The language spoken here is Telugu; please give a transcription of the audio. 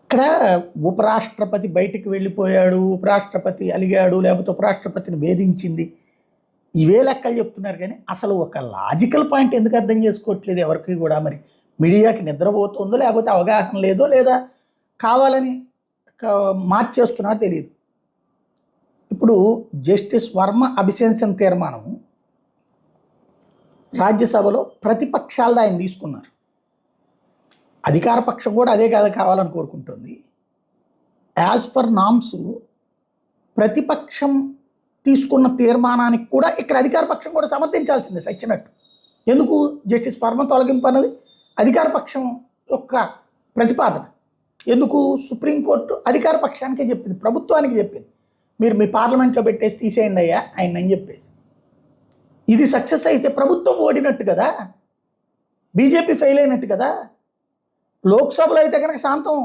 ఇక్కడ ఉపరాష్ట్రపతి బయటికి వెళ్ళిపోయాడు, ఉపరాష్ట్రపతి అలిగాడు, లేకపోతే ఉపరాష్ట్రపతిని వేధించింది. ఇవే లెక్కలు చెప్తున్నారు కానీ అసలు ఒక లాజికల్ పాయింట్ ఎందుకు అర్థం చేసుకోవట్లేదు ఎవరికి కూడా. మరి మీడియాకి నిద్రపోతుందో, లేకపోతే అవగాహన లేదో, లేదా కావాలని మార్చేస్తున్నారో తెలియదు. ఇప్పుడు జస్టిస్ వర్మ అభిశంసన తీర్మానం రాజ్యసభలో ప్రతిపక్షాలది ఆయన తీసుకున్నారు. అధికార పక్షం కూడా అదే కదా కావాలని కోరుకుంటుంది. యాజ్ ఫర్ నామ్స్ ప్రతిపక్షం తీసుకున్న తీర్మానానికి కూడా ఇక్కడ అధికార పక్షం కూడా సమర్థించాల్సిందే సచ్చినట్టు. ఎందుకు జస్టిస్ వర్మ తొలగింపు అన్నది అధికార పక్షం యొక్క ప్రతిపాదన. ఎందుకు సుప్రీంకోర్టు అధికార పక్షానికే చెప్పింది, ప్రభుత్వానికి చెప్పింది, మీరు మీ పార్లమెంట్లో పెట్టేసి తీసేయండి అయ్యా ఆయన అని చెప్పేసి. ఇది సక్సెస్ అయితే ప్రభుత్వం ఓడినట్టు కదా, బీజేపీ ఫెయిల్ అయినట్టు కదా. లోక్సభలో అయితే కనుక శాంతం